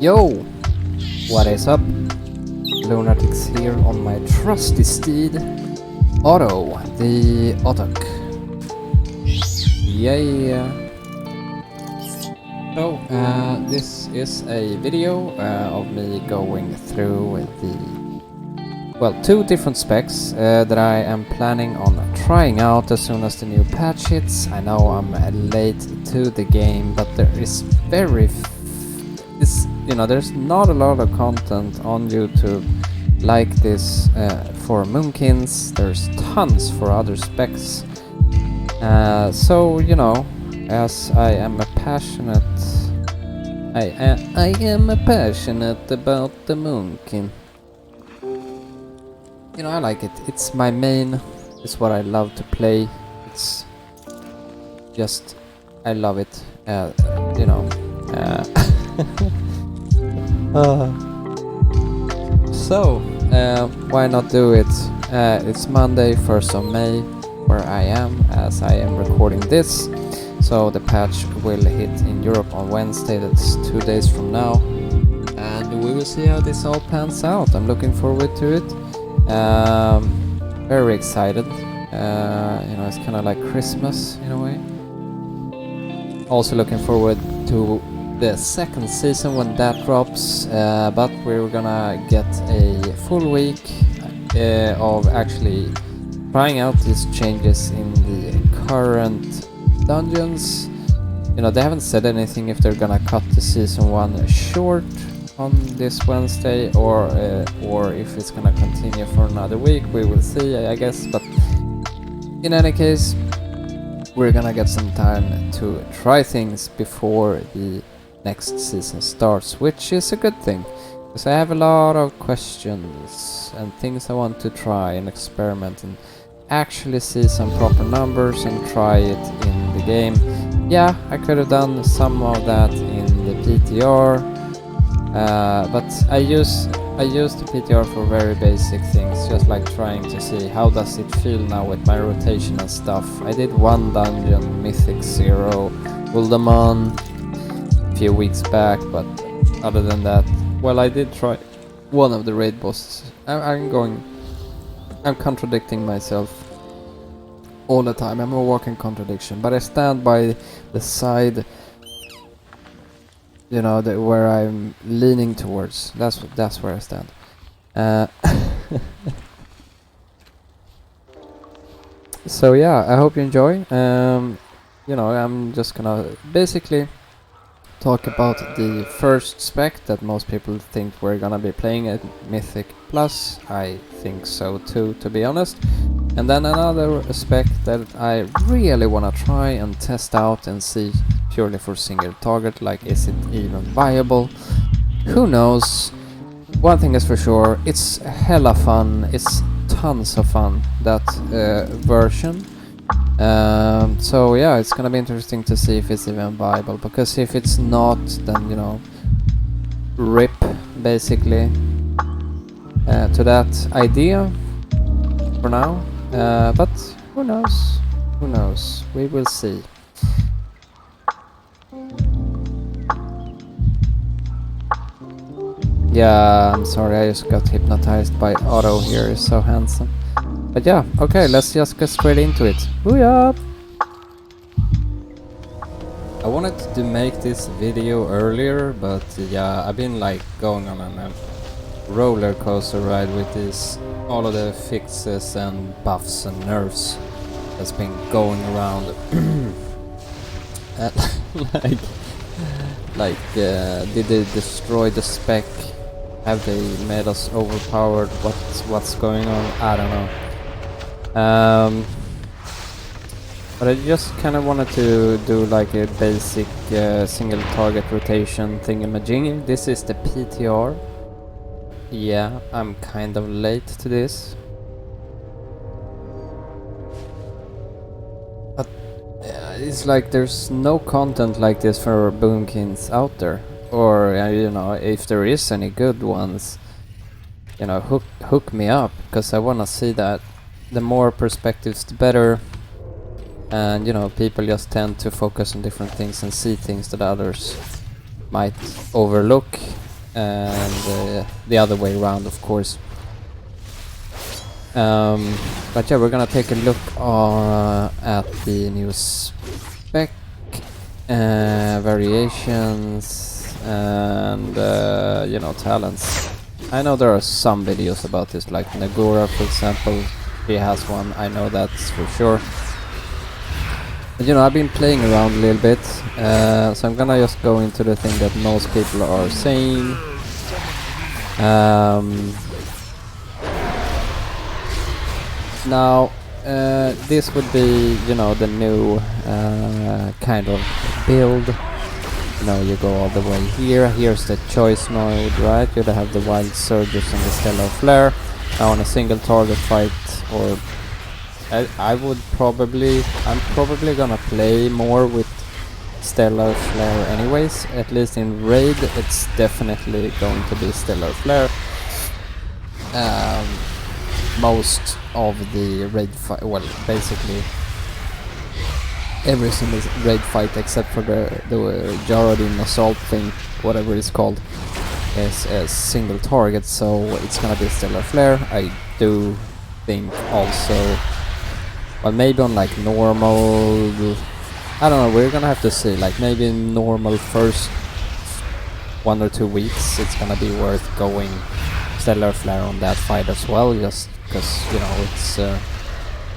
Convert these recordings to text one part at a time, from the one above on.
Yo! What is up? Lunatics here on my trusty steed, Otto, the Otok. Yeah. So, this is a video of me going through two different specs that I am planning on trying out as soon as the new patch hits. I know I'm late to the game, but there is there's not a lot of content on YouTube like this for Moonkins. There's tons for other specs. So, as I am passionate about the Moonkin. I like it. It's my main. It's what I love to play. It's just, I love it. So, why not do it? It's Monday, 1st of May, where I am, as I am recording this. So the patch will hit in Europe on Wednesday, that's 2 days from now. And we will see how this all pans out. I'm looking forward to it. Very excited. It's kind of like Christmas in a way. Also looking forward to the second season when that drops, but we're gonna get a full week of actually trying out these changes in the current dungeons. They haven't said anything if they're gonna cut the season 1 short on this Wednesday or if it's gonna continue for another week. We will see, I guess, but in any case we're gonna get some time to try things before the next season starts, which is a good thing, because I have a lot of questions and things I want to try and experiment and actually see some proper numbers and try it in the game. Yeah, I could have done some of that in the PTR, but I use the PTR for very basic things, just like trying to see how does it feel now with my rotation and stuff. I did one dungeon, Mythic 0, Uldamon, a few weeks back, but other than that, well, I did try one of the raid bosses. I'm contradicting myself all the time. I'm a walking contradiction, but I stand by the side, where I'm leaning towards. That's where I stand. So yeah, I hope you enjoy. I'm just gonna basically talk about the first spec that most people think we're gonna be playing at Mythic Plus. I think so too, to be honest. And then another spec that I really wanna try and test out and see purely for single target, like is it even viable? Who knows? One thing is for sure, it's hella fun, it's tons of fun, that version. So yeah, it's gonna be interesting to see if it's even viable, because if it's not, then rip basically to that idea for now. But who knows, we will see. Yeah, I'm sorry, I just got hypnotized by Otto here, he's so handsome. But yeah, okay, let's just get straight into it. Booyah! I wanted to make this video earlier, but yeah, I've been like going on a roller coaster ride with all of the fixes and buffs and nerfs that's been going around. Did they destroy the spec? Have they made us overpowered? What's going on? I don't know. But I just kind of wanted to do like a basic single target rotation thingamajiggy. This is the PTR. Yeah, I'm kind of late to this. But it's like there's no content like this for Moonkins out there. Or, if there is any good ones, hook me up, because I wanna see that. The more perspectives, the better. And, people just tend to focus on different things and see things that others might overlook. and the other way around, of course. But yeah, we're gonna take a look at the new spec variations and you know, talents. I know there are some videos about this, like Nagora, for example. He has one, I know that's for sure. But you know, I've been playing around a little bit, so I'm gonna just go into the thing that most people are saying. Now, this would be, you know, the new kind of build. You know, you go all the way here. Here's the choice node, right? You'd have the wild surges and the stellar flare. Now on a single target fight, or I'm probably gonna play more with stellar flare anyways. At least in raid, it's definitely going to be stellar flare. Most of the raid fight, well, basically every single raid fight except for the Jarodin assault thing, whatever it's called, is a single target, so it's gonna be stellar flare. I do think also, well, maybe on like normal, I don't know, we're gonna have to see, like maybe in normal first 1 or 2 weeks it's gonna be worth going stellar flare on that fight as well, just because, you know, it's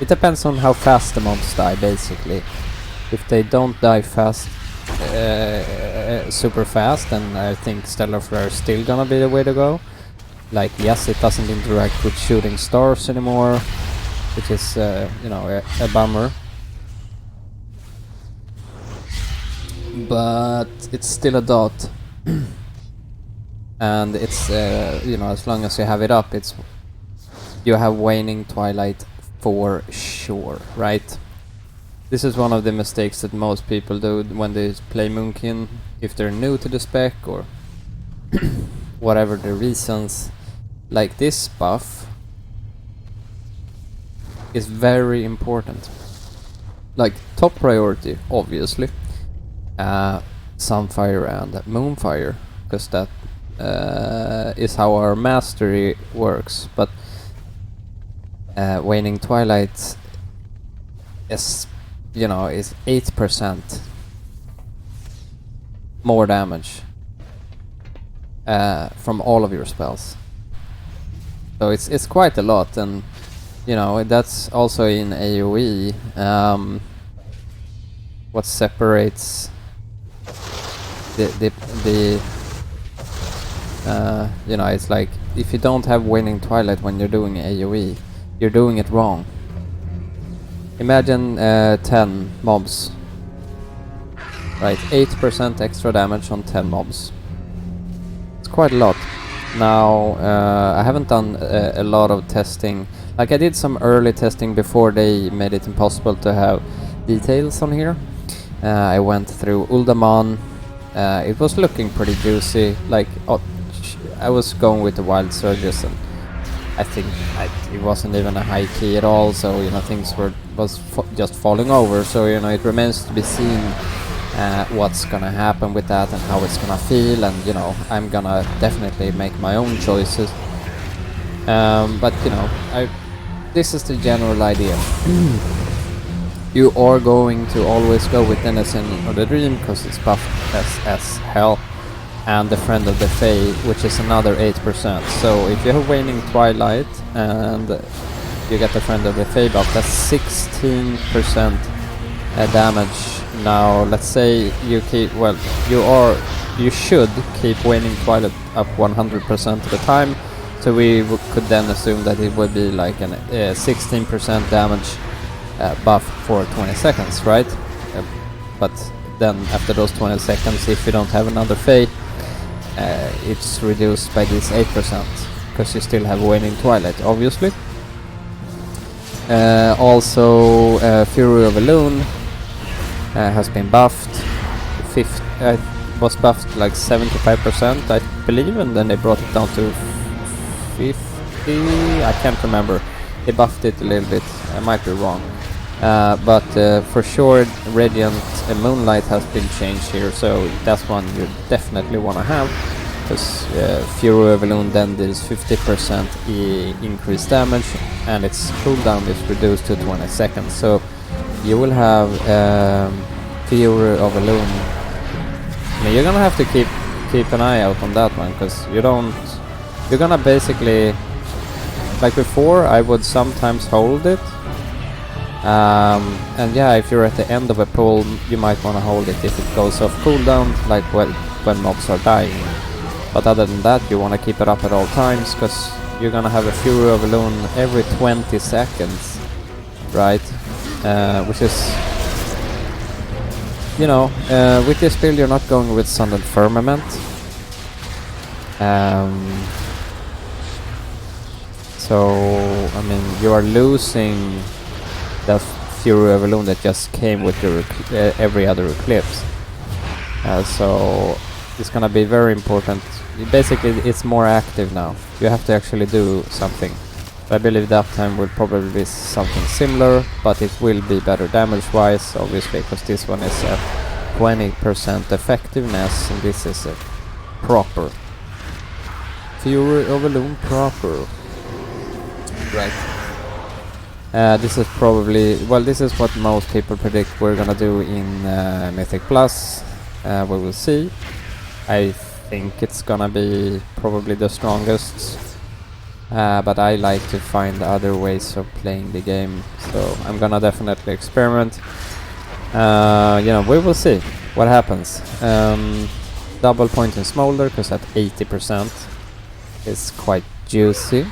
it depends on how fast the mobs die, basically. If they don't die fast, super fast, then I think stellar flare is still gonna be the way to go. Like, yes, it doesn't interact with shooting stars anymore, which is you know, a bummer, but it's still a dot. And it's you know, as long as you have it up, it's, you have waning twilight for sure, right? This is one of the mistakes that most people do when they play Moonkin, if they're new to the spec or whatever the reasons. Like, this buff is very important. Like, top priority, obviously, Sunfire and Moonfire, because that is how our mastery works. But waning twilight is, you know, is 8% more damage from all of your spells. So it's quite a lot, and you know, that's also in AoE. What separates the you know, it's like, if you don't have waning twilight when you're doing AoE, you're doing it wrong. Imagine 10 mobs, right? 8% extra damage on 10 mobs. It's quite a lot. Now, I haven't done a lot of testing. Like, I did some early testing before they made it impossible to have details on here. I went through Uldaman. It was looking pretty juicy. Like, I was going with the wild surges, and I think it wasn't even a high key at all, so, you know, things was just falling over. So, you know, it remains to be seen what's gonna happen with that and how it's gonna feel, and, you know, I'm gonna definitely make my own choices. But, you know, this is the general idea. You are going to always go with Denizen of the Dream because it's buffed as hell, and the Friend of the Fae, which is another 8%. So if you have Waning Twilight and you get the Friend of the Fae buff, that's 16% damage. Now, let's say you keep, well, you should keep Waning Twilight up 100% of the time. So we could then assume that it would be like a 16% damage buff for 20 seconds, right? But then after those 20 seconds, if you don't have another Fae, it's reduced by this 8%, because you still have Waning Twilight, obviously. Also, Fury of Elune has been buffed. Was buffed like 75%, I believe, and then they brought it down to 50. I can't remember. They buffed it a little bit. I might be wrong. But for sure, Radiant and Moonlight has been changed here, so that's one you definitely want to have. because Fury Overloon then deals 50% increased damage, and its cooldown is reduced to 20 seconds. So you will have Fury Overloon. I mean, you're gonna have to keep an eye out on that one, because you're gonna basically, like before, I would sometimes hold it. And yeah, if you're at the end of a pull, you might want to hold it if it goes off cooldown, like when mobs are dying. But other than that, you want to keep it up at all times, because you're gonna have a Fury Overloon every 20 seconds, right? Which is, you know, with this build you're not going with Sundered Firmament. So, I mean, you are losing the Fury Overloon that just came with your every other eclipse. So it's gonna be very important. Basically, it's more active now. You have to actually do something. I believe that time will probably be something similar, but it will be better damage-wise, obviously, because this one is at 20% effectiveness, and this is a proper Fury Overloon proper. Right. This is probably, well, this is what most people predict we're gonna do in Mythic Plus. We will see. I think it's gonna be probably the strongest, but I like to find other ways of playing the game, so I'm gonna definitely experiment. You know, we will see what happens. Double point in Smolder, because at 80% is quite juicy.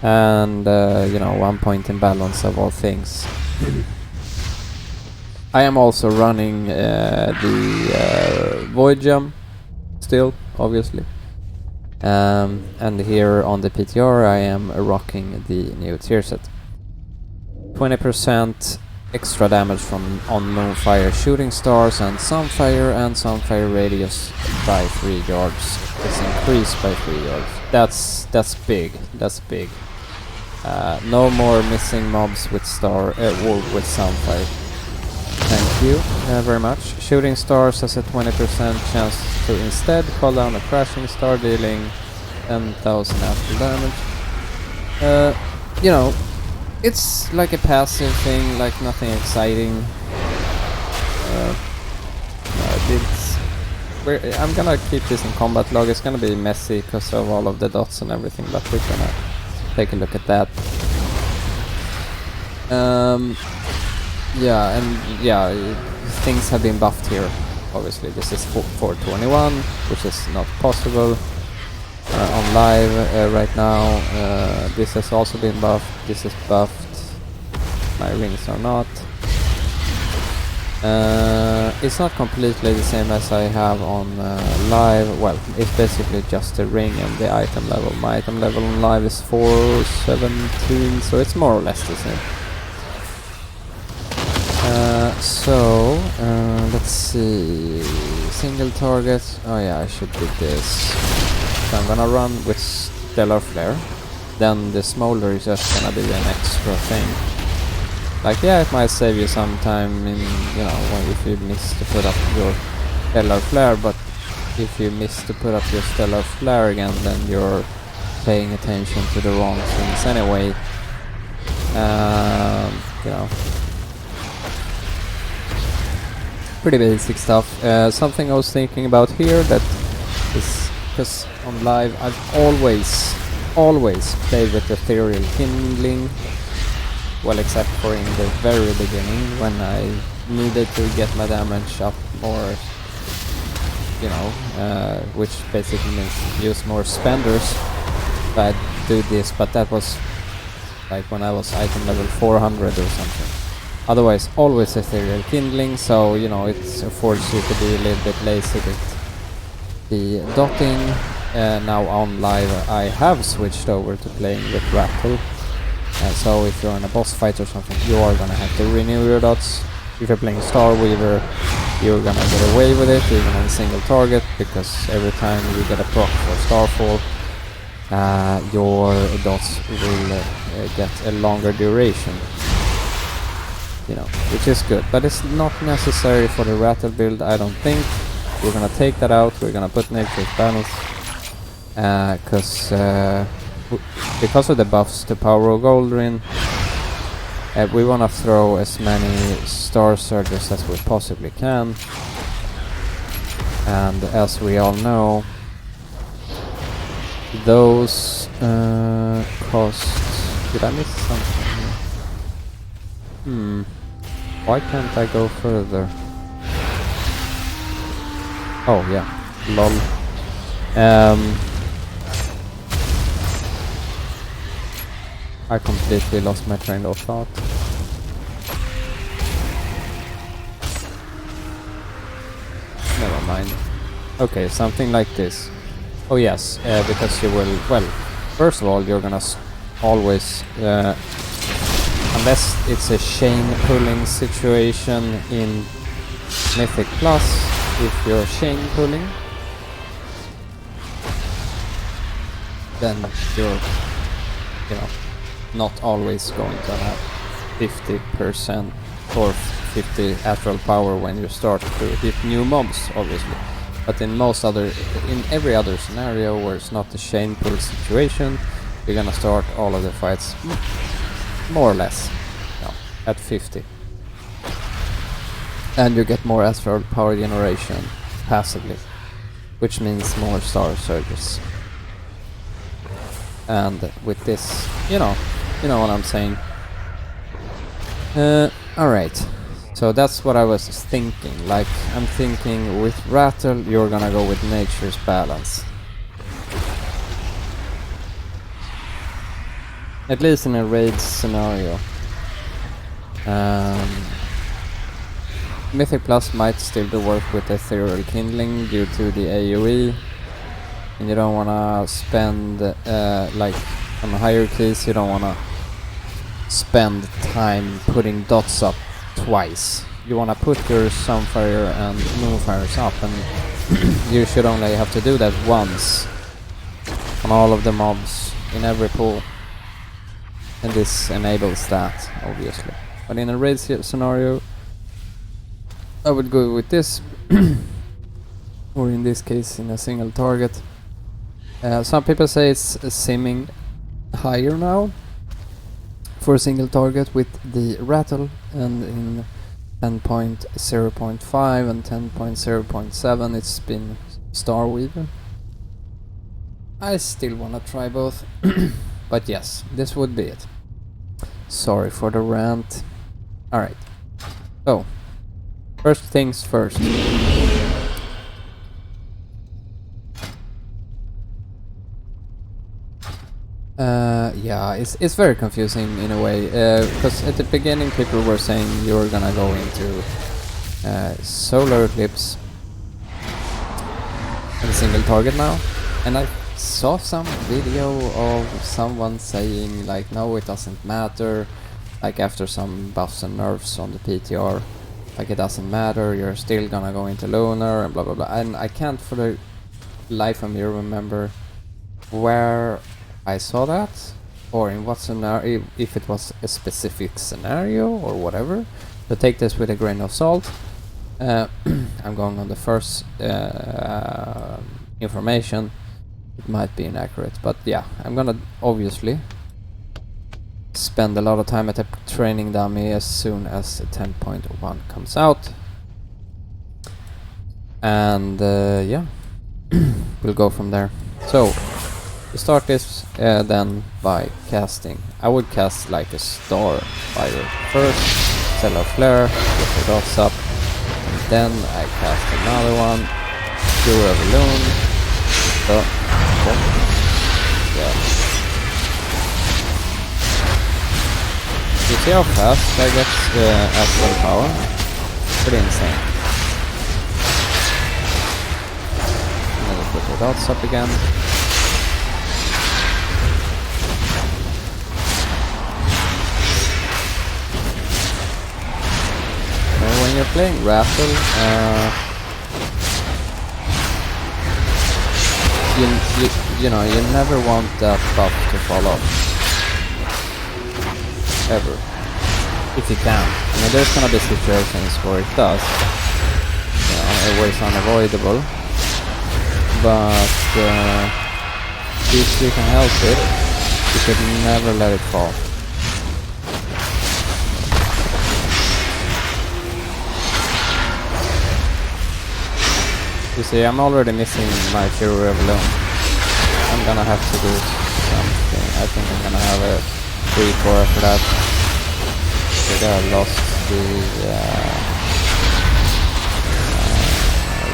And you know, 1 point in Balance of all things. I am also running the Void Gem still, obviously. And here on the PTR I am rocking the new tier set. 20% extra damage from on Moonfire Shooting Stars and Sunfire, and Sunfire radius by 3 yards. It's increased by 3 yards. That's big. That's big. No more missing mobs with with Sunfire. Thank you very much. Shooting Stars has a 20% chance to instead call down a Crashing Star, dealing 10,000 after damage. You know, it's like a passive thing, like nothing exciting. I'm gonna keep this in combat log. It's gonna be messy because of all of the dots and everything, but we're gonna take a look at that. Yeah, and yeah, things have been buffed here. Obviously, this is 421, which is not possible on live right now. This has also been buffed. This is buffed. My rings are not. It's not completely the same as I have on live. Well, it's basically just a ring and the item level. My item level on live is 417, so it's more or less the same. Let's see. Single target. Oh yeah, I should do this. So I'm gonna run with Stellar Flare. Then the Smolder is just gonna be an extra thing. Like, yeah, it might save you some time in, you know, if you miss to put up your Stellar Flare, but if you miss to put up your Stellar Flare again, then you're paying attention to the wrong things anyway. You know, pretty basic stuff. Something I was thinking about here that is, because on live I've always played with Ethereal Kindling. Well, except for in the very beginning when I needed to get my damage up more, you know, which basically means use more spenders. I'd do this, but that was like when I was item level 400 or something. Otherwise, always Ethereal Kindling, so, you know, it affords you to be a little bit lazy with the dotting. Now on live I have switched over to playing with Rattle. So if you're in a boss fight or something, you are gonna have to renew your dots. If you're playing Starweaver, you're gonna get away with it, even on a single target, because every time you get a proc for Starfall, your dots will get a longer duration. You know, which is good, but it's not necessary for the Rattle build, I don't think. we're gonna take that out. We're gonna put Nature's Balance, because of the buffs to Power of Goldrin. We wanna throw as many Star Surges as we possibly can. And as we all know, those cost... Did I miss something? Why can't I go further? Oh yeah, lol. I completely lost my train of thought. Never mind. Okay, something like this. Oh yes, because you will... Well, first of all, you're gonna always... unless it's a chain pulling situation in Mythic Plus, if you're chain pulling, then you're, you know, not always going to have 50% or 50 astral power when you start to hit new mobs, obviously. But in every other scenario where it's not a chain pull situation, you're gonna start all of the fights more or less, at 50. And you get more astral power generation passively, which means more Star Surges. And with this, you know what I'm saying. Alright, so that's what I was thinking. Like, I'm thinking with Rattle, you're gonna go with Nature's Balance. At least in a raid scenario. Mythic Plus might still do work with Ethereal Kindling due to the AoE. And you don't wanna spend, like, on higher keys, you don't wanna spend time putting dots up twice. You wanna put your Sunfire and Moonfires up, and you should only have to do that once on all of the mobs in every pool. And this enables that, obviously. But in a raid scenario, I would go with this, or in this case, in a single target. Some people say it's simming higher now for a single target with the Rattle, and in 10.0.5 and 10.0.7 it's been Starweaver. I still wanna try both, but yes, this would be it. Sorry for the rant. Alright, so first things first. Yeah, it's very confusing in a way, because at the beginning people were saying you were gonna go into Solar Eclipse and single target now, and I saw some video of someone saying like, no, it doesn't matter, like after some buffs and nerfs on the PTR, like it doesn't matter, you're still gonna go into Lunar and blah blah blah. And I can't for the life of me remember where I saw that, or in what scenario, if it was a specific scenario or whatever. So take this with a grain of salt. I'm going on the first information. It might be inaccurate, but yeah, I'm gonna obviously spend a lot of time at a training dummy as soon as 10.1 comes out. And yeah, we'll go from there. So to start this then by casting, I would cast like a Starfire first, Stellar Flare, get the dots up, and then I cast another one, Pure Balloon, so yeah. You see how fast I get astral power? Pretty insane. And then put the dots up again. When you're playing Rattle, you know, you never want that buff to fall off. Ever. If you can. I mean, there's gonna be situations where it does. You know, always unavoidable, but if you can help it, you should never let it fall. You see, I'm already missing my Fury of Loom. I'm gonna have to do something. I think I'm gonna have a recoil for that. Okay, I lost the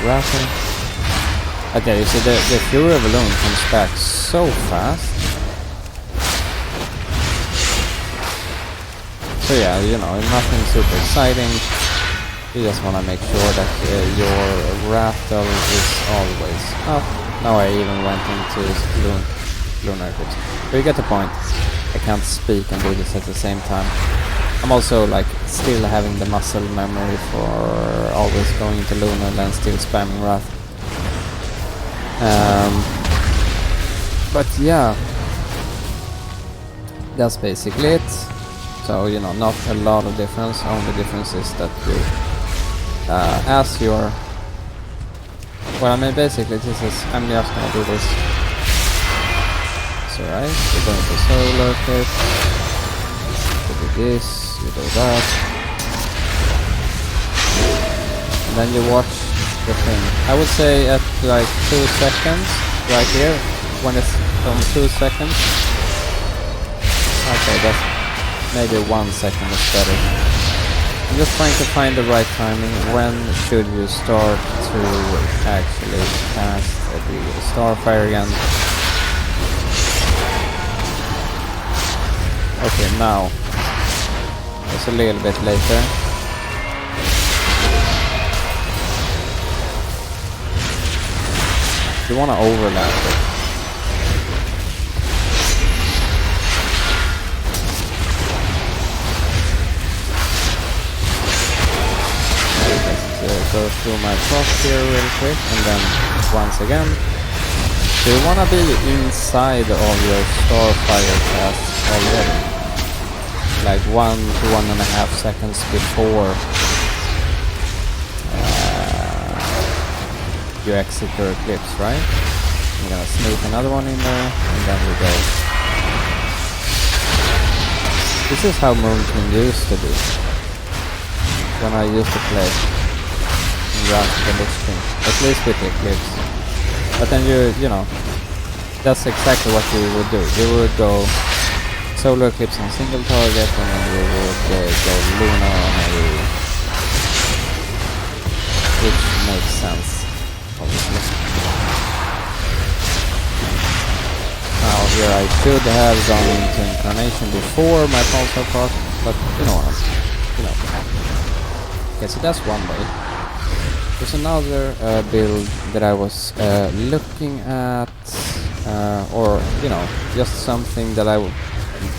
raffle. Okay, you see the Fury of Loom comes back so fast. So yeah, you know, nothing super exciting. You just want to make sure that your rattle is always up. Now I even went into lunar eclipse. But you get the point. I can't speak and do this at the same time. I'm also like still having the muscle memory for always going into lunar and then still spamming wrath. But yeah, that's basically it. So you know, not a lot of difference. Only difference is that you as your, well, I mean basically this is, I'm just gonna do this. So right, you're going to solar clip, you do this, you do that, and then you watch the thing. I would say at like 2 seconds, right here, when it's from 2 seconds. Okay, that's maybe 1 second is better. I'm just trying to find the right timing. When should you start to actually cast the Starfire again? Okay, now. It's a little bit later. You want to overlap it. Go through my cross here real quick, and then once again, so you wanna be inside of your Starfire cast already, like 1 to 1.5 seconds before you exit your eclipse, right? I'm gonna sneak another one in there, and then we go. This is how Moon King used to be when I used to play. At least with the eclipse. But then you know, that's exactly what you would do. You would go solar eclipse on single target, and then you would go lunar on every, which makes sense, obviously. Now here I should have gone into incarnation before my pulsar part, but you know what? You know. Okay, so that's one way. There's another build that I was looking at, or you know, just something that I would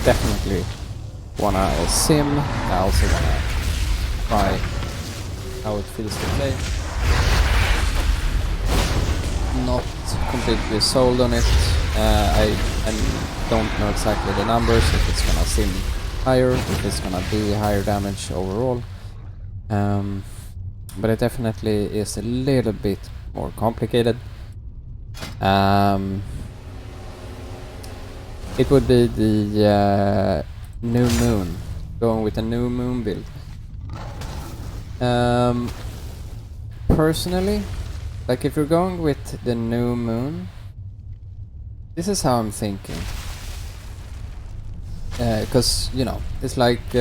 definitely wanna sim. I also wanna try how it feels to play. Not completely sold on it. I don't know exactly the numbers, if it's gonna sim higher, if it's gonna be higher damage overall. But it definitely is a little bit more complicated. It would be the new moon, going with a new moon build. Personally, like if you're going with the new moon, this is how I'm thinking. Because you know, it's like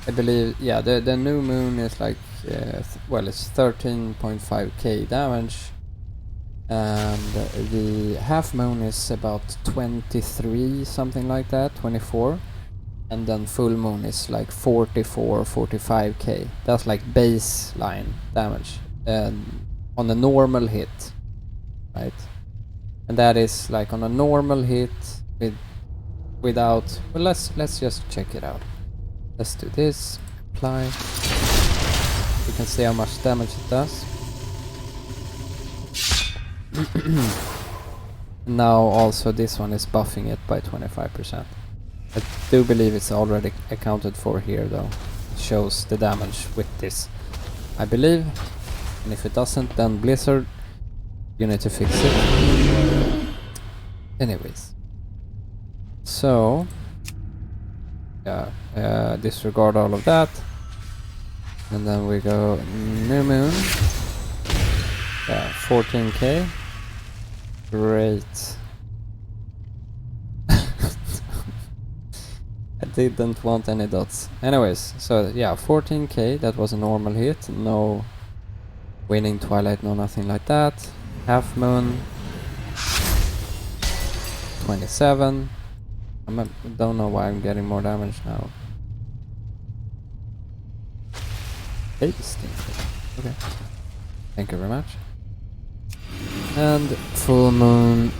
I believe, yeah, the new moon is like, well, it's 13.5k damage, and the half moon is about 23, something like that, 24, and then full moon is like 44, 45k. That's like baseline damage on a normal hit, right? And that is like on a normal hit without. Well, let's just check it out. Let's do this, apply. You can see how much damage it does. Now also this one is buffing it by 25%. I do believe it's already accounted for here though. It shows the damage with this, I believe. And if it doesn't, then Blizzard, you need to fix it. Anyways. So, yeah, disregard all of that. And then we go New Moon. Yeah, 14k. Great. I didn't want any dots. Anyways, so yeah, 14k, that was a normal hit. No winning Twilight, no nothing like that. Half Moon. 27. Don't know why I'm getting more damage now. Tasting. Okay. Thank you very much. And Full Moon.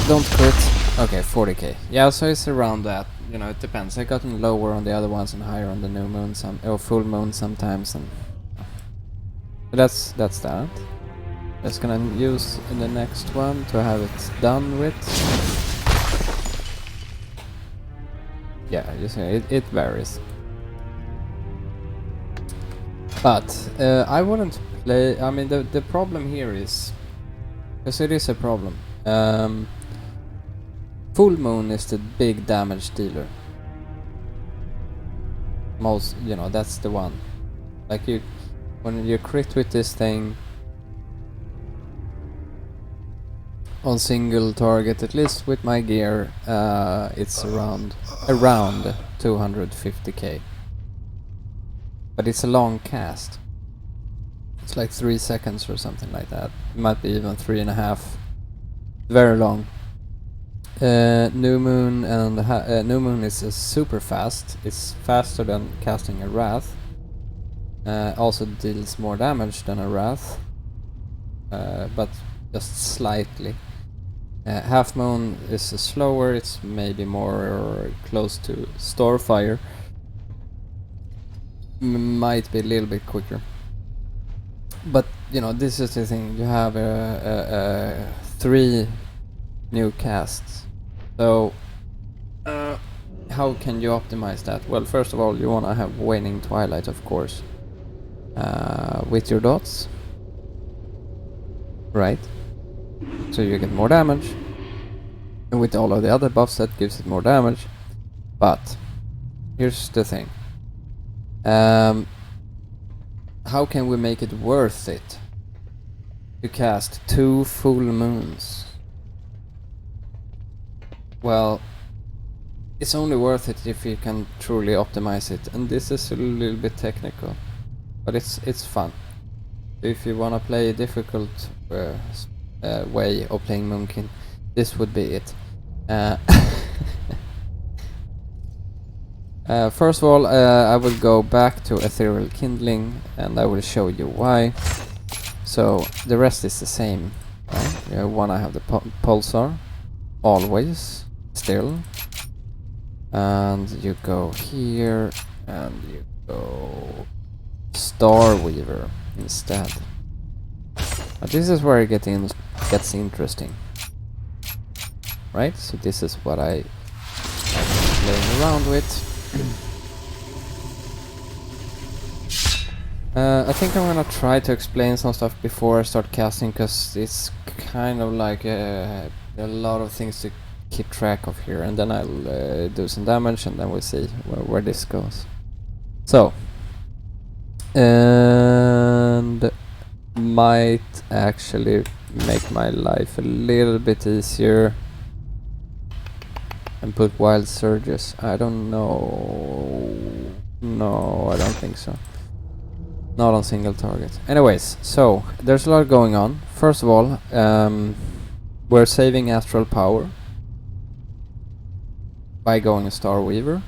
Don't quit. Okay, 40k. Yeah, so it's around that. You know, it depends. I gotten lower on the other ones and higher on the New Moon, or Full Moon sometimes, and but that's that. Just gonna use in the next one to have it done with. Yeah, you see, it varies. But I wouldn't play. I mean, the problem here is, because it is a problem. Full Moon is the big damage dealer. Most, you know, that's the one. Like when you crit with this thing on single target, at least with my gear, it's around 250k. But it's a long cast. It's like 3 seconds or something like that. It might be even 3.5. Very long. New Moon and New Moon is super fast. It's faster than casting a Wrath. Also deals more damage than a Wrath, but just slightly. Half Moon is slower. It's maybe more close to Starfire. Might be a little bit quicker. But you know, this is the thing. You have 3 new casts. So how can you optimize that? Well, first of all, you wanna have Waning Twilight, of course, with your dots, right? So you get more damage, and with all of the other buffs that gives it more damage. But here's the thing. How can we make it worth it to cast 2 full moons? Well, it's only worth it if you can truly optimize it, and this is a little bit technical, but it's fun. If you wanna play a difficult way of playing Moonkin, this would be it. First of all, I will go back to Ethereal Kindling, and I will show you why. So the rest is the same, right? You wanna have the Pulsar, always, still. And you go here, and you go Starweaver instead. But this is where it gets interesting, right? So this is what I playing around with. I think I'm gonna try to explain some stuff before I start casting, because it's kind of like a lot of things to keep track of here, and then I'll do some damage, and then we'll see where this goes. So, and might actually make my life a little bit easier and put Wild Surges. I don't know. No, I don't think so. Not on single target. Anyways, so there's a lot going on. First of all, we're saving astral power by going a Starweaver,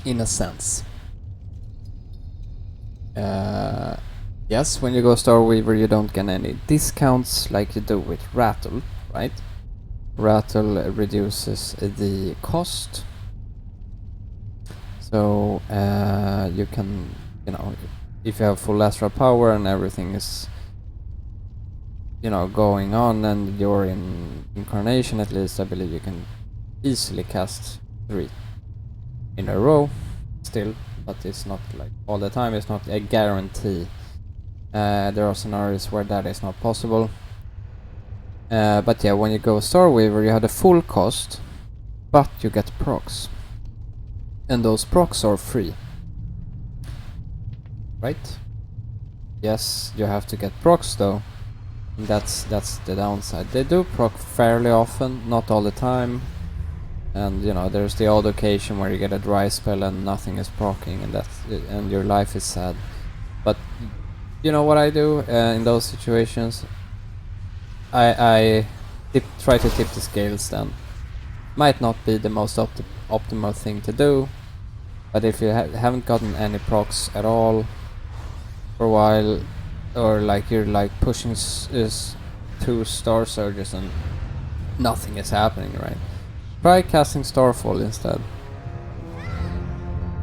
in a sense. Yes, when you go Starweaver, you don't get any discounts like you do with Rattle, right? Rattle reduces the cost, so you can, you know, if you have full astral power and everything is, you know, going on, and you're in Incarnation, at least I believe you can easily cast 3 in a row. Still but it's not like all the time. It's not a guarantee. There are scenarios where that is not possible. But yeah, when you go Starweaver, you have the full cost, but you get procs, and those procs are free, right? Yes, you have to get procs though. And that's the downside. They do proc fairly often, not all the time. And you know, there's the odd occasion where you get a dry spell and nothing is proccing, and your life is sad. But you know what I do in those situations? I try to tip the scales then. Might not be the most optimal thing to do, but if you haven't gotten any procs at all for a while, or like you're like pushing 2 Star Surges and nothing is happening, right? Try casting Starfall instead.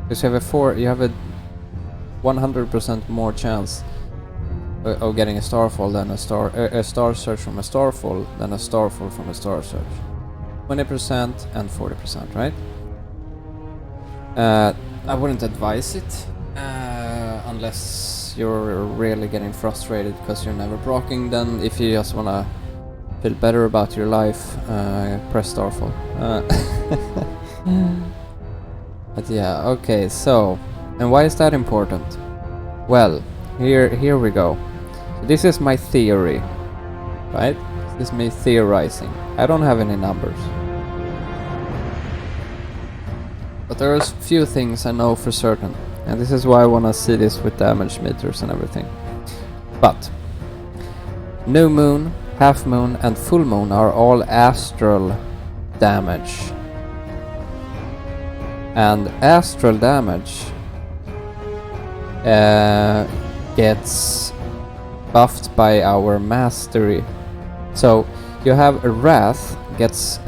Because you have a 100% more chance of getting a Starfall than a Star Surge from a Starfall than a Starfall from a Star Surge. 20% and 40%, right? I wouldn't advise it unless you're really getting frustrated because you're never proccing. Then if you just wanna feel better about your life, press Starfall. But yeah, okay, so, and why is that important? Well, here we go. So this is my theory, right? This is me theorizing. I don't have any numbers, but there are a few things I know for certain, and this is why I wanna see this with damage meters and everything. But new moon, half moon and full moon are all astral damage, and astral damage gets buffed by our mastery. So you have a wrath gets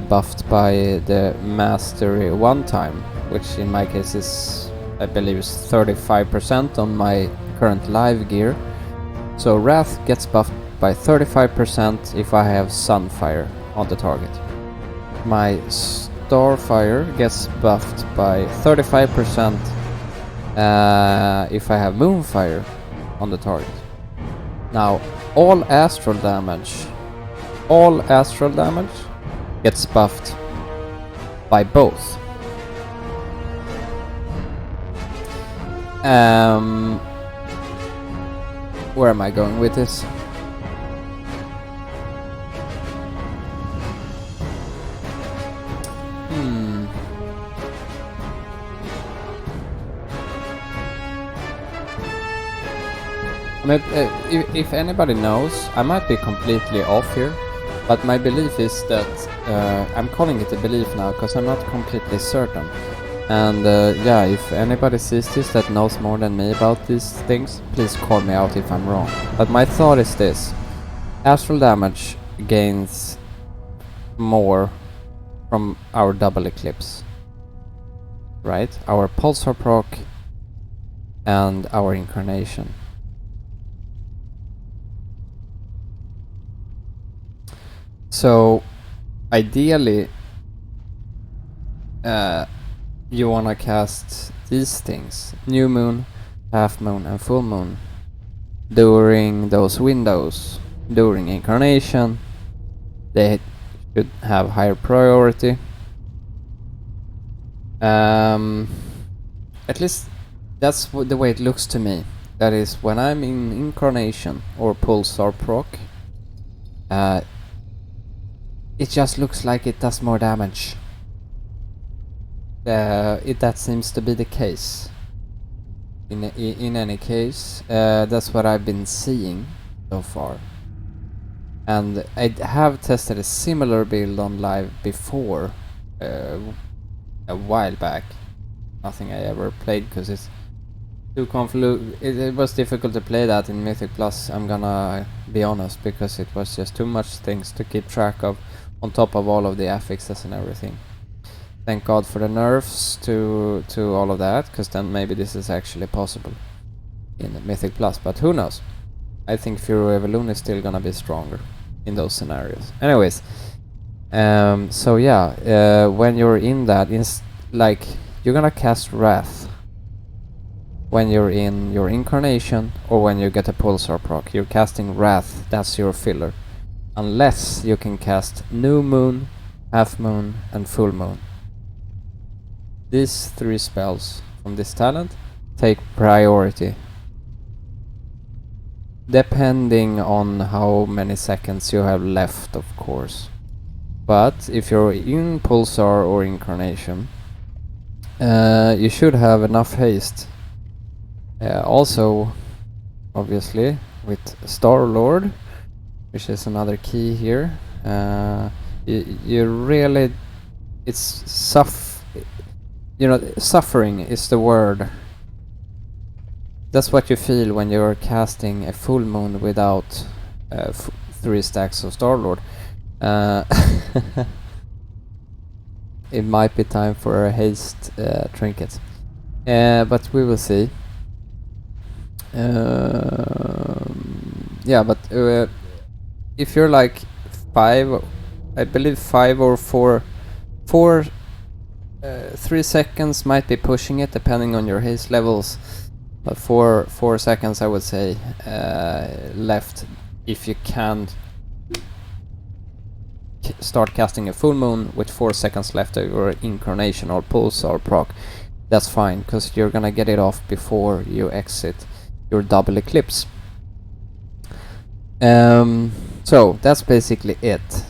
buffed by the mastery one time, which in my case is, I believe, is 35% on my current live gear. So wrath gets buffed by 35% if I have Sunfire on the target. My Starfire gets buffed by 35% if I have Moonfire on the target. Now, all astral damage gets buffed by both. Where am I going with this? If anybody knows, I might be completely off here, but my belief is that I'm calling it a belief now because I'm not completely certain. And yeah, if anybody sees this that knows more than me about these things, please call me out if I'm wrong. But my thought is this: astral damage gains more from our double eclipse, right? Our pulsar proc and our incarnation. So ideally you wanna cast these things, new moon, half moon and full moon, during those windows. During incarnation they should have higher priority. At least that's the way it looks to me. That is, when I'm in incarnation or pulsar proc, it just looks like it does more damage. That seems to be the case. In any case, that's what I've been seeing so far. And I have tested a similar build on live before, a while back. Nothing I ever played because it's too convoluted. It was difficult to play that in Mythic Plus, I'm gonna be honest, because it was just too much things to keep track of, on top of all of the affixes and everything. Thank God for the nerfs to all of that, because then maybe this is actually possible in Mythic Plus, but who knows. I think Fury Evelune is still gonna be stronger in those scenarios. Anyways, so yeah, when you're in that, like, you're gonna cast Wrath when you're in your incarnation or when you get a pulsar proc. You're casting Wrath, that's your filler. Unless you can cast New Moon, Half Moon and Full Moon. These 3 spells from this talent take priority, depending on how many seconds you have left, of course. But if you're in Pulsar or Incarnation, you should have enough haste. Also, obviously, with Star-Lord, which is another key here, you really, suffering is the word. That's what you feel when you're casting a full moon without 3 stacks of Star-Lord. It might be time for a haste trinket, but we will see. Yeah, but if you're like 5, I believe 5 or 4, 3 seconds might be pushing it depending on your haste levels, but 4 seconds I would say left if you can start casting a full moon with 4 seconds left of your incarnation or pulsar proc. That's fine, because you're gonna get it off before you exit your double eclipse. So that's basically it,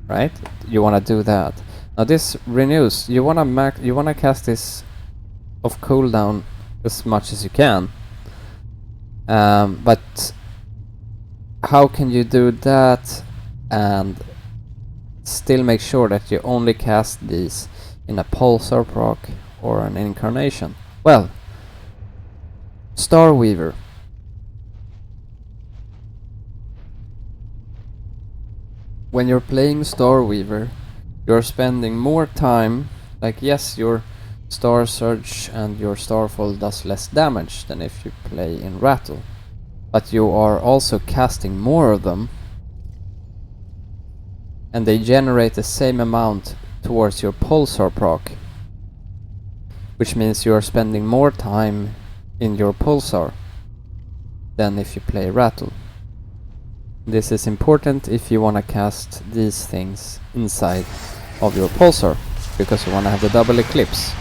right? You wanna do that. Now this renews. You wanna cast this off cooldown as much as you can. But how can you do that and still make sure that you only cast these in a pulsar proc or an incarnation? Well, Starweaver. When you're playing Starweaver, you're spending more time, like yes, your Star Surge and your Starfall does less damage than if you play in Rattle, but you are also casting more of them, and they generate the same amount towards your pulsar proc, which means you are spending more time in your pulsar than if you play Rattle. This is important if you want to cast these things inside of your pulsar, because you want to have the double eclipse.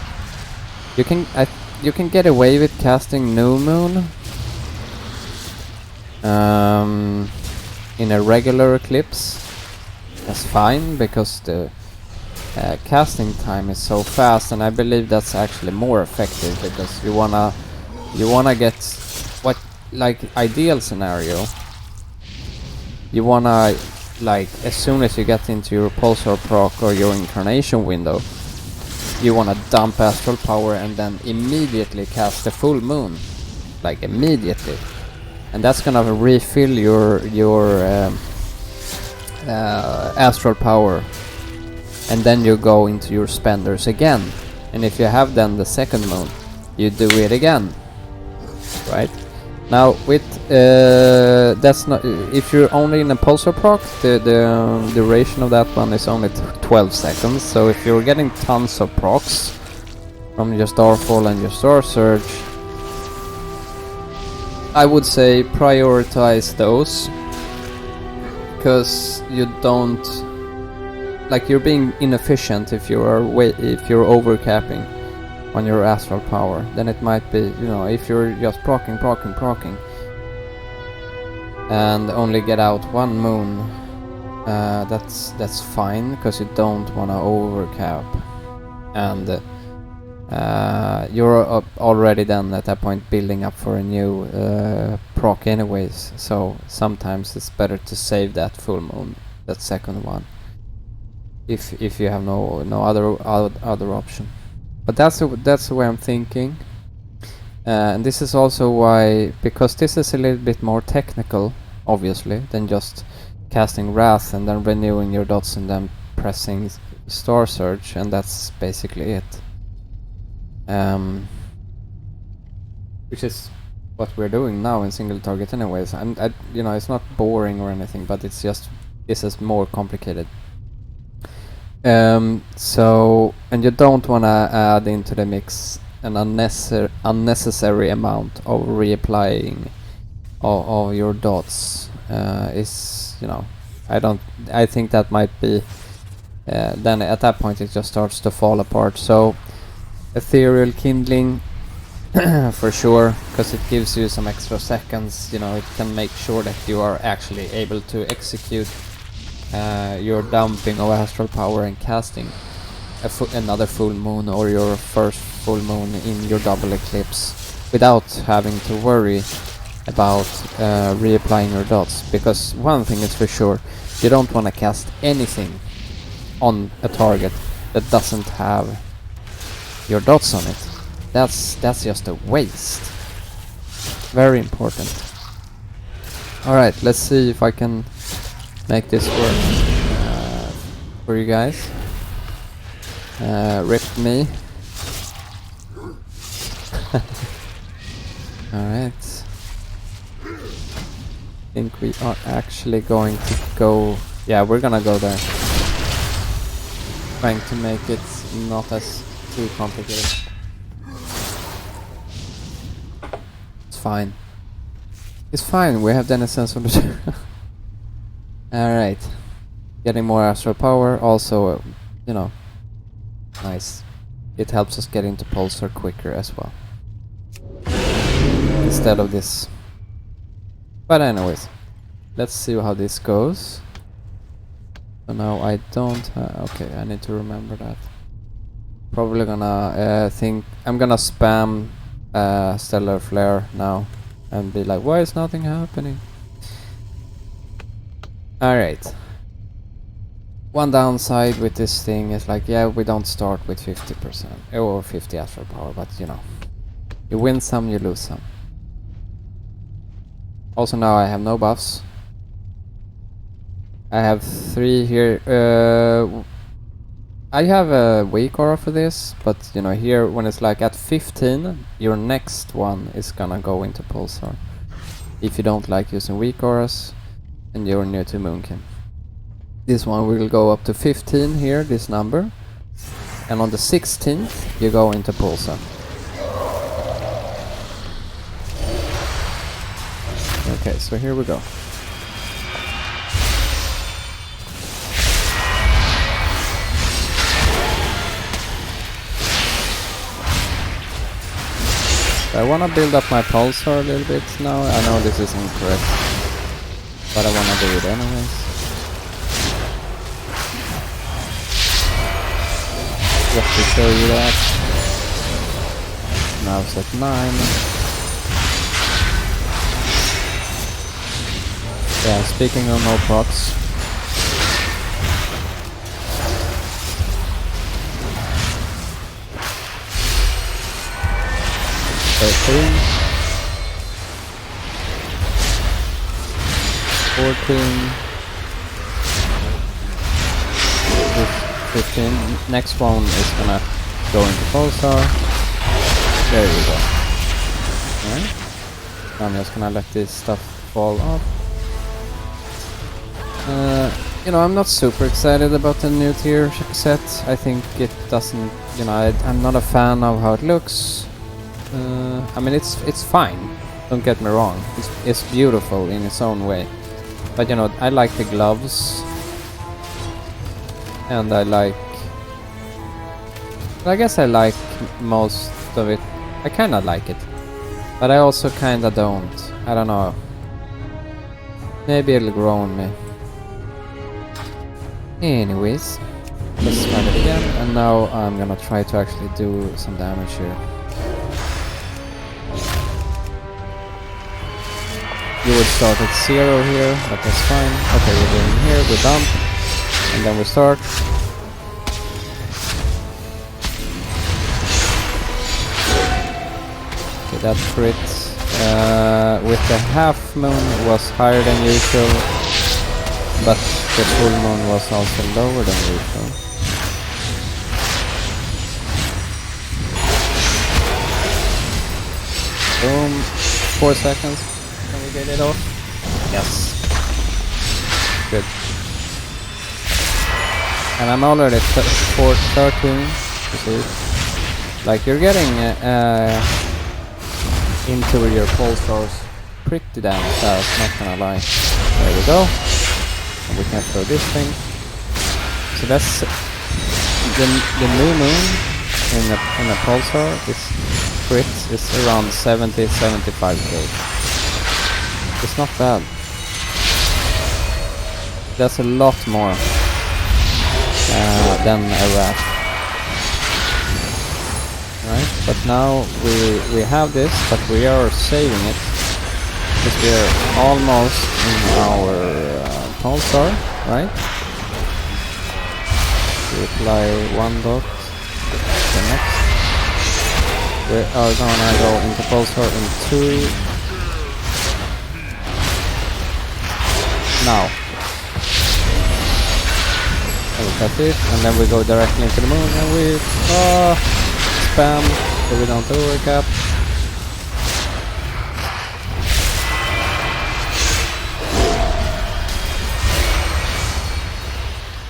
You can get away with casting New Moon in a regular eclipse. That's fine, because the casting time is so fast, and I believe that's actually more effective, because you wanna get what, like, ideal scenario. You wanna, like, as soon as you get into your pulsar proc or your incarnation window, you wanna dump astral power and then immediately cast the full moon, like immediately, and that's gonna refill your astral power, and then you go into your spenders again, and if you have then the second moon, you do it again, right? Now with that's not, if you're only in a pulsar proc, the duration of that one is only 12 seconds, so if you're getting tons of procs from your Starfall and your Star Surge, I would say prioritize those, because you don't, like, you're being inefficient if you're overcapping on your astral power. Then it might be, you know, if you're just procking and only get out one moon, that's fine, because you don't want to overcap, and you're already then at that point building up for a new proc anyways, so sometimes it's better to save that full moon, that second one, if you have no other option. But that's the way I'm thinking, and this is also why, because this is a little bit more technical, obviously, than just casting Wrath and then renewing your dots and then pressing Star Surge, and that's basically it. Which is what we're doing now in single target anyways. You know, it's not boring or anything, but it's just, this is more complicated. So, and you don't want to add into the mix an unnecessary amount of reapplying of your dots is, you know, I think that might be then at that point it just starts to fall apart. So ethereal kindling for sure, because it gives you some extra seconds, you know, it can make sure that you are actually able to execute your dumping of astral power and casting another full moon or your first full moon in your double eclipse without having to worry about reapplying your dots. Because one thing is for sure, you don't want to cast anything on a target that doesn't have your dots on it. That's just a waste. Very important. Alright, let's see if I can make this work for you guys. Rip me. Alright. I think we are actually going to go... Yeah, we're gonna go there. Trying to make it not as too complicated. It's fine. It's fine, we have then a sense of the... Alright. Getting more astral power, also, you know, nice. It helps us get into Pulsar quicker as well. Instead of this. But anyways, let's see how this goes. So now I don't... okay, I need to remember that. Probably gonna think... I'm gonna spam Stellar Flare now. And be like, why is nothing happening? Alright. One downside with this thing is like, yeah, we don't start with 50% or 50 astral power, but you know, you win some, you lose some. Also now I have no buffs. I have 3 here. I have a weak aura for this, but you know, here when it's like at 15, your next one is gonna go into Pulsar. If you don't like using weak auras and you're new to Moonkin. This one will go up to 15 here, this number. And on the 16th, you go into Pulsar. Okay, so here we go. I want to build up my Pulsar a little bit now. I know this is incorrect, but I want to do it anyways. Just to show you that. Now it's at 9. Yeah, speaking of no procs. Thirteen, 14, 15. Next one is gonna go into Pulsar. There you go. Alright. I'm just gonna let this stuff fall off. You know, I'm not super excited about the new tier set. I think it doesn't, you know, I'm not a fan of how it looks. I mean, it's fine. Don't get me wrong. It's beautiful in its own way. But you know, I like the gloves, and I guess I like most of it. I kinda like it, but I also kinda don't. I don't know. Maybe it'll grow on me. Anyways, let's try it again, and now I'm gonna try to actually do some damage here. You would start at 0 here, but that's fine. Okay, we're doing here, we dump, and then we start. Okay, that crit with the half moon was higher than usual, but the full moon was also lower than usual. Boom, 4 seconds. Can we get it off? Yes. Good. And I'm already at 4:13. You see? Like you're getting into your pole stars pretty damn fast, not gonna lie. There we go. And we can throw this thing. So that's the new moon in a pulsar is crits is around 70-75 kills. It's not bad. That's a lot more than a rat. Right? But now we have this, but we are saving it because we are almost in our pulsar, right? We apply one dot, the next. We are gonna go into pulsar in 2. Now. That's it, and then we go directly into the moon and we spam so we don't overcap.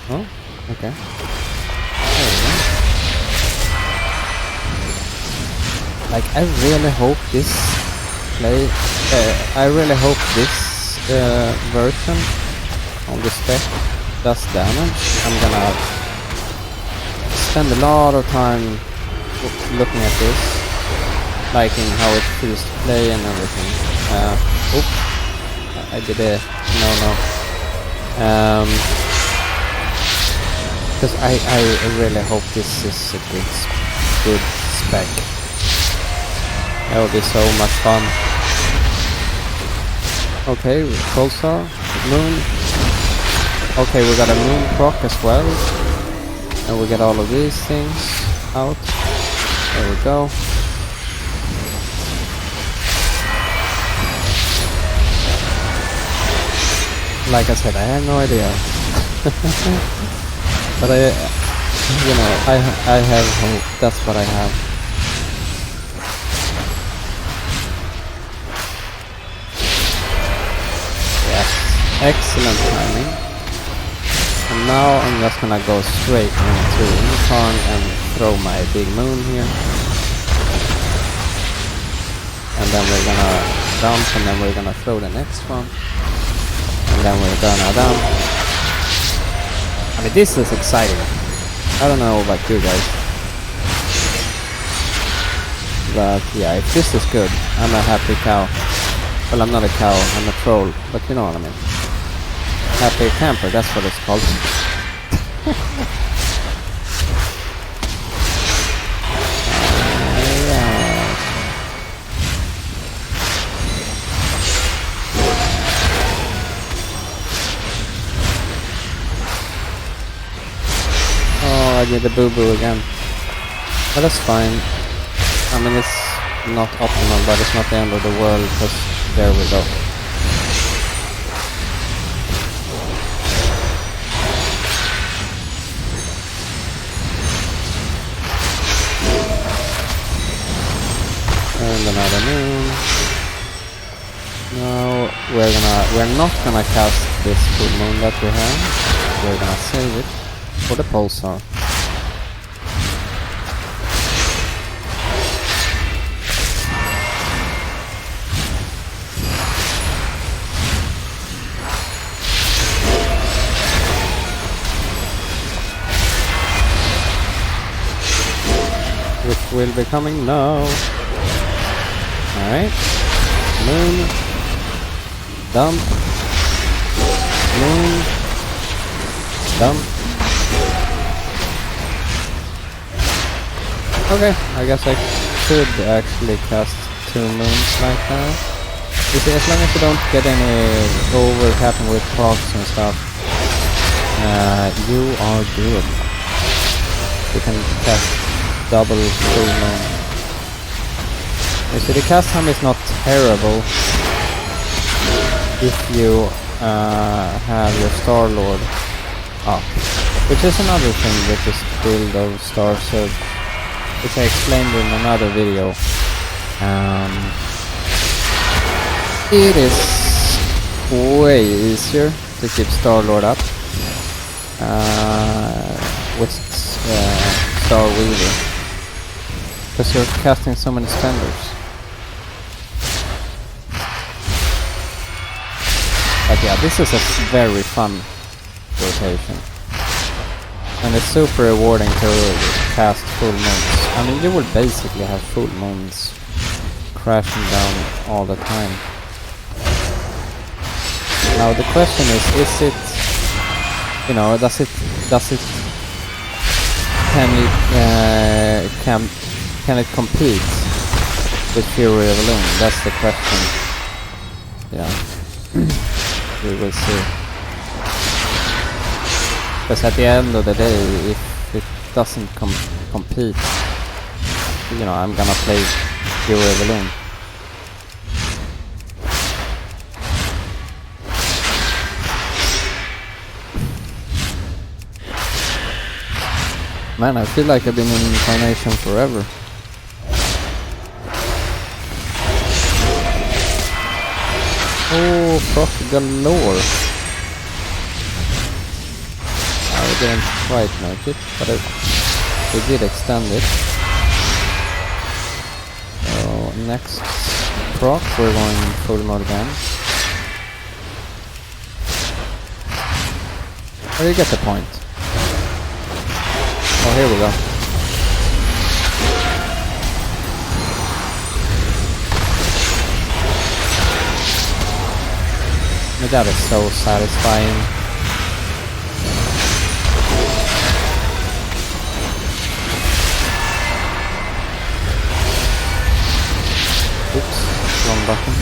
Oh, okay. There we go. Like I really hope this version on the spec does damage. I'm gonna spend a lot of time looking at this, liking how it feels to play and everything. Oops, I did a no. Because I really hope this is a good spec. That would be so much fun. Okay, pulsar, moon. Okay, we got a moon proc as well. And we get all of these things out. There we go. Like I said, I have no idea. But I have hope. That's what I have. Yes, excellent timing. And now I'm just gonna go straight into Unicorn and throw my big moon here. And then we're gonna dump, and then we're gonna throw the next one. And then we're gonna dump. I mean, this is exciting. I don't know about you guys. But yeah, if this is good, I'm a happy cow. Well, I'm not a cow, I'm a troll, but you know what I mean. Happy camper, that's what it's called. Oh, I did the boo-boo again. But that's fine. I mean, it's not optimal, but it's not the end of the world, because there we go. And another moon. Now we're not gonna cast this full moon that we have. We're gonna save it for the pulsar. Which will be coming now. Alright, moon, dump, moon, dump. Okay, I guess I could actually cast 2 moons like that. You see, as long as you don't get any overcapping with procs and stuff, you are good. You can cast double full moon. You see, the cast time is not terrible if you have your Star-Lord up, which is another thing with this build of Star Surge, which I explained in another video. It is way easier to keep Star-Lord up with Starweaver. Because you're casting so many spenders. But yeah, this is a very fun rotation. And it's super rewarding to cast full moons. I mean, you will basically have full moons crashing down all the time. Now the question is it, you know, does it, can it compete with Fury of Loom? That's the question. Yeah, we will see. Because at the end of the day, if it doesn't compete, you know, I'm gonna play Fury of Loom. Man, I feel like I've been in Incarnation forever. Oh, proc galore. I didn't quite make it, but we did extend it. So next proc, we're going full mode again. Oh, you get the point. Oh, here we go. That is so satisfying. Oops, wrong button.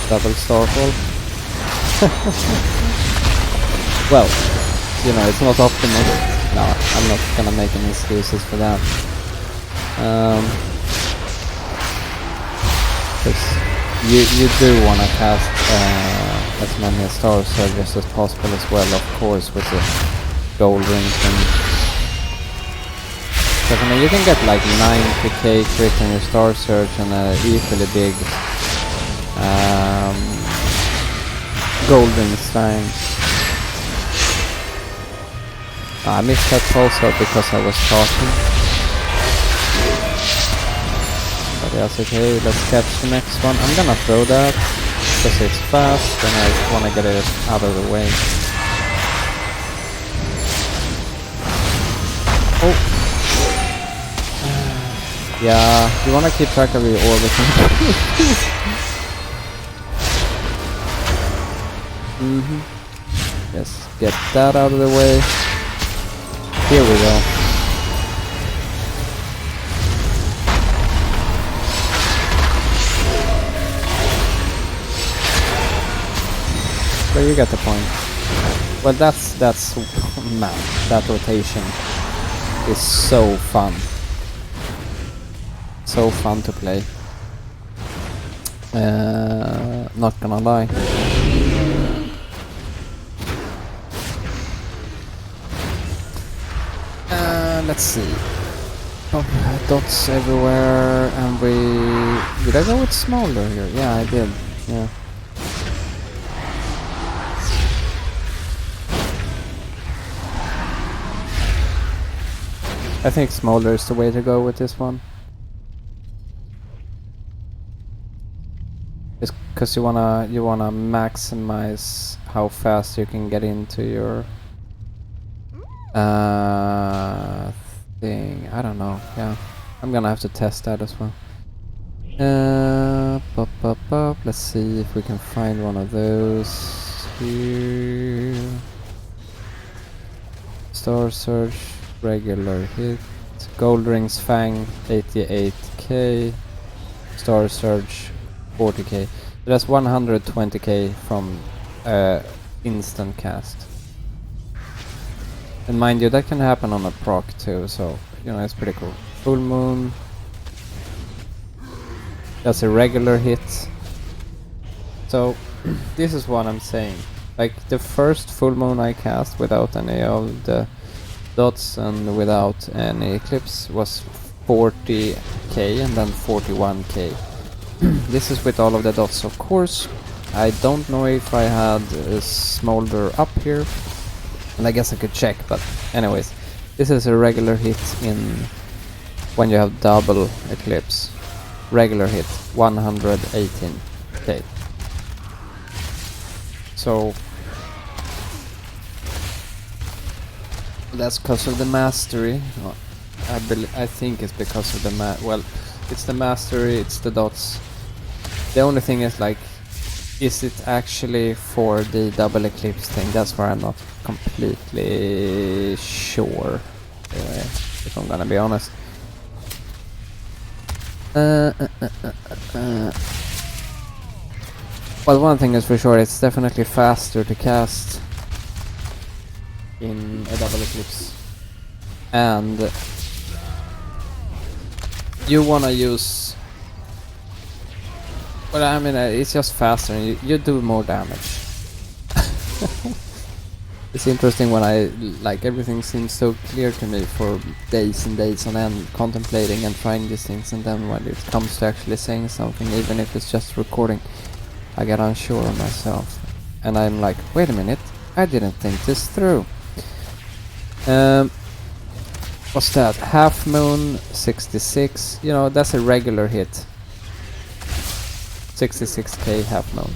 Double starfall. Well, you know, it's not optimal. No, I'm not gonna make any excuses for that. Because you do wanna cast as many star surges as possible as well, of course, with the gold ring thing. Because I mean, you can get like 90k crit on your star surge and a equally big gold ring sign. I missed that also because I was talking. But that's okay, let's catch the next one. I'm gonna throw that because it's fast and I wanna get it out of the way. Oh! Yeah, you wanna keep track of your orbiting. Yes, get that out of the way. Here we go. So you get the point. Well, that's man, that rotation is so fun. So fun to play. Not gonna lie. Let's see. Oh, dots everywhere, and did I go with smaller here? Yeah, I did. Yeah. I think smaller is the way to go with this one. Just because you wanna maximize how fast you can get into your thing. I don't know. Yeah, I'm gonna have to test that as well. Let's see if we can find one of those here. Star Surge, regular hit, Gold Rings Fang 88k, Star Surge 40k. So that's 120k from instant cast. And mind you, that can happen on a proc too, so you know, it's pretty cool. Full moon. That's a regular hit. So this is what I'm saying. Like the first full moon I cast without any of the dots and without any eclipse was 40k and then 41k. This is with all of the dots, of course. I don't know if I had a smolder up here, and I guess I could check, but anyways, this is a regular hit in when you have double eclipse. Regular hit 118k. So that's because of the mastery. I think it's because of the well, it's the mastery, it's the dots. The only thing is like, is it actually for the double eclipse thing? That's where I'm not completely sure, if I'm gonna be honest. Well, one thing is for sure, it's definitely faster to cast in a double eclipse. And you wanna use... Well, I mean, it's just faster and you do more damage. It's interesting when like, everything seems so clear to me for days and days on end, contemplating and trying these things, and then when it comes to actually saying something, even if it's just recording, I get unsure of myself. And I'm like, wait a minute, I didn't think this through. What's that? Half moon, 66, you know, that's a regular hit. 66k half moon.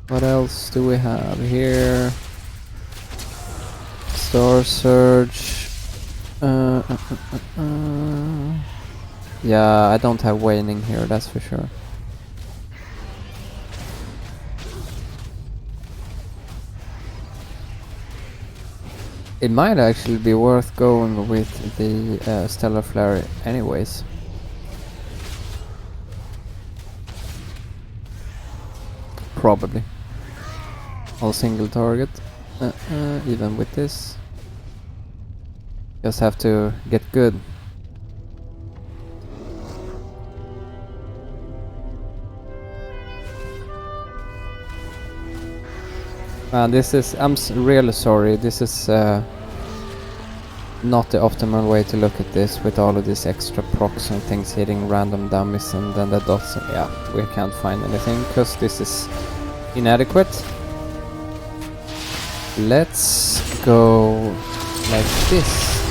What else do we have here? Star Surge. Yeah, I don't have waning here, that's for sure. It might actually be worth going with the Stellar Flare anyways. Probably. All single target. Even with this. Just have to get good. This is... I'm really sorry. This is not the optimal way to look at this, with all of these extra procs and things hitting random dummies and then the dots. Yeah, we can't find anything because this is inadequate. Let's go like this.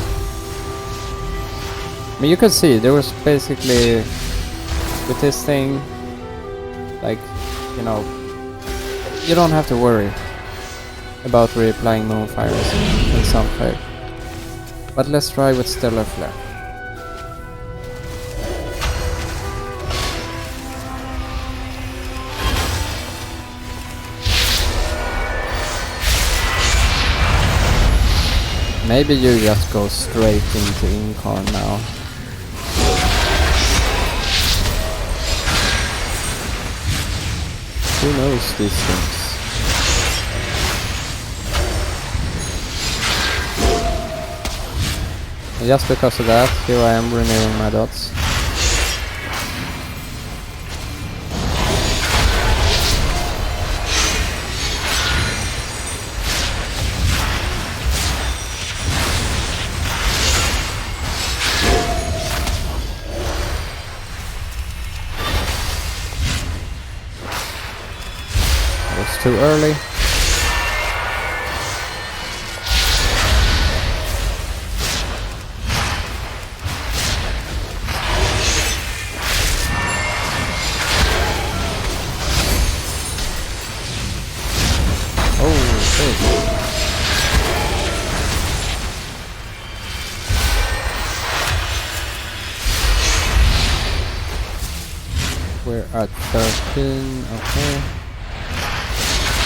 I mean, you can see there was basically, with this thing, like, you know, you don't have to worry about reapplying Moonfires and Sunfire. But let's try with Stellar Flare. Maybe you just go straight into Incarn now. Who knows these things? And just because of that, here I am renewing my dots. Too early. We're at 13, okay.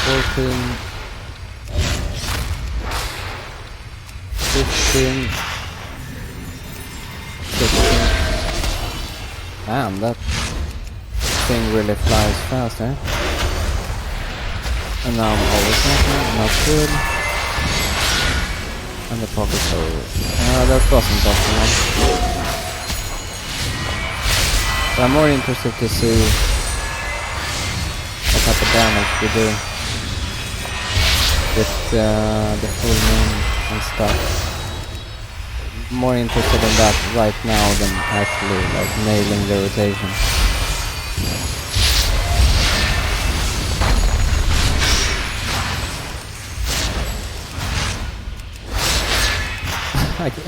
14, 15, 16. Damn, that thing really flies fast, eh? And now I'm always not good. And the pocket's over. That wasn't optimal. But I'm more interested to see what type of damage we do with the full moon and stuff. More interested in that right now than actually like nailing the rotation.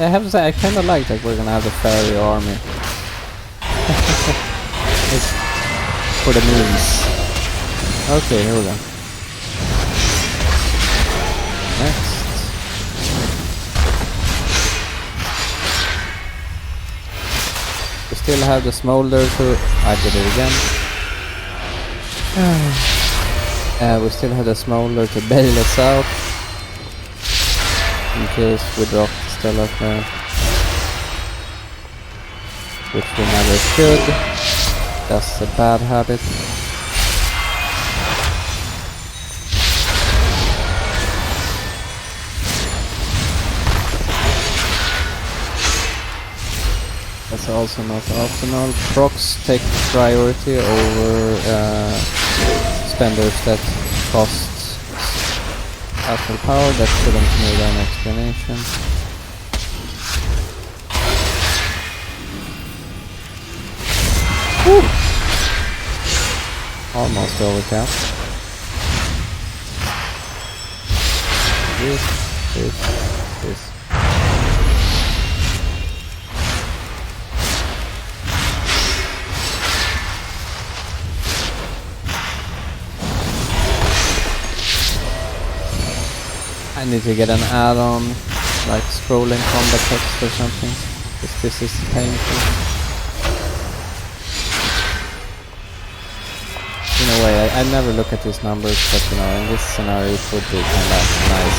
I have to say, I kind of like that we're gonna have the fairy army. It's for the memes. Okay, here we go. Next. We still have the smolder to... I did it again. We still have the smolder to bail us out. In case we drop the stellar flare. Which we never should. That's a bad habit. That's also not optional. Procs take priority over spenders that cost actual power. That shouldn't need an explanation. Woo! Almost overcast. This. I need to get an add-on, like scrolling combat text or something, because this is painful. In a way, I never look at these numbers, but you know, in this scenario it would be kind of nice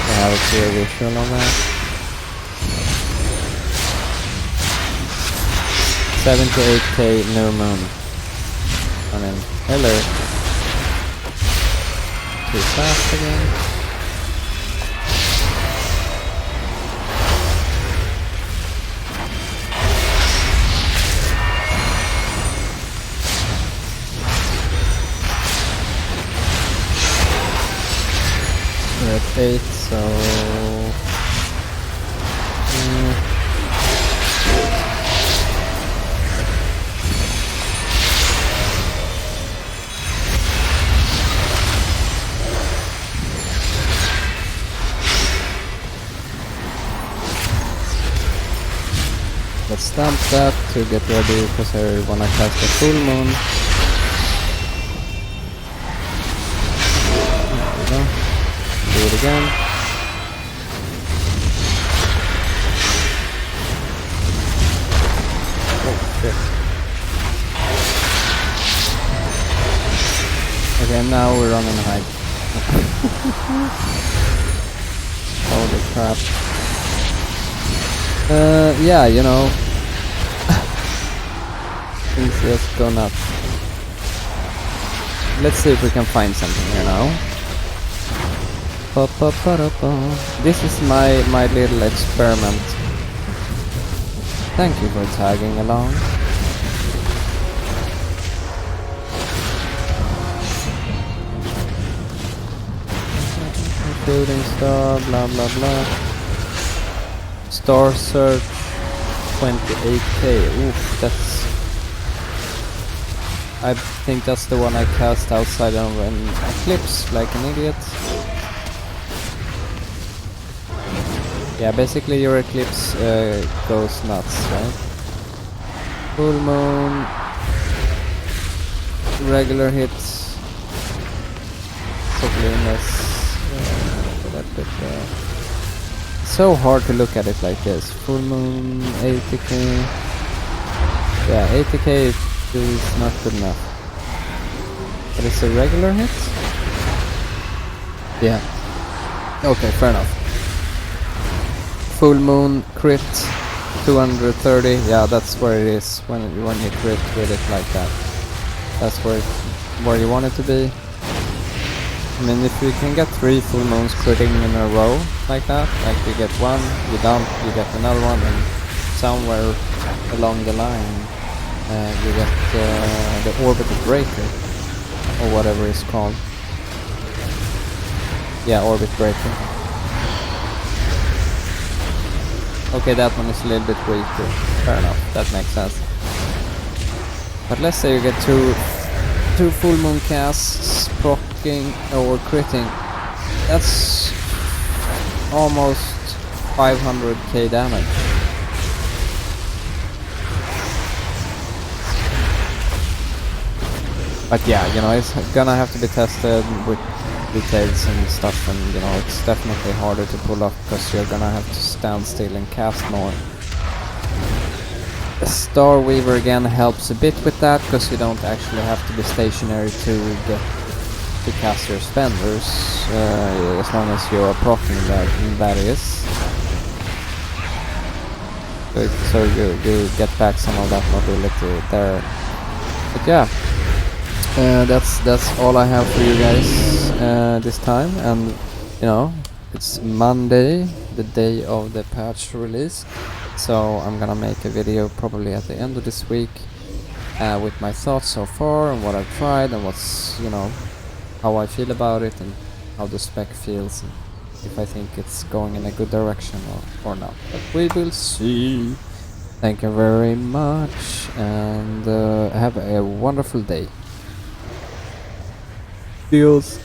to have a clear visual on that. 78k new moon. I mean, hello. Too fast again. We're at 8, so... Let's dump that to get ready, because I wanna cast the full moon. There we go. Do it again. Oh shit. Okay, now we're running high. Holy crap. Yeah, you know. Things just go nuts. Let's see if we can find something here now. This is my little experiment. Thank you for tagging along. Shooting star, blah blah blah. Star search, 28k. Oof, that's... I think that's the one I cast outside of an eclipse, like an idiot. Yeah, basically your eclipse goes nuts, right? Full moon, regular hits, so hard to look at it like this. Full moon, 80k. Yeah, 80k is not good enough. But it's a regular hit? Yeah. Okay, fair enough. Full moon, crit, 230. Yeah, that's where it is when you crit with it like that. That's where you want it to be. I mean, if you can get 3 full moons critting in a row like that, like you get one, you dump, you get another one, and somewhere along the line you get the orbital breaker, or whatever it's called. Yeah, orbit breaker. Okay, that one is a little bit weaker. Fair enough, that makes sense. But let's say you get two full moon casts, procking or critting. That's almost 500k damage. But yeah, you know, it's gonna have to be tested with details and stuff, and you know, it's definitely harder to pull off because you're gonna have to stand still and cast more. Starweaver again helps a bit with that because you don't actually have to be stationary to get to cast your spenders, as long as you are proccing that is. So you get back some of that mobility there. But yeah, that's all I have for you guys this time, and you know, it's Monday, the day of the patch release, so I'm gonna make a video probably at the end of this week with my thoughts so far and what I've tried and what's, you know, how I feel about it and how the spec feels, and if I think it's going in a good direction or not. But we will see. Thank you very much, and have a wonderful day. Adios.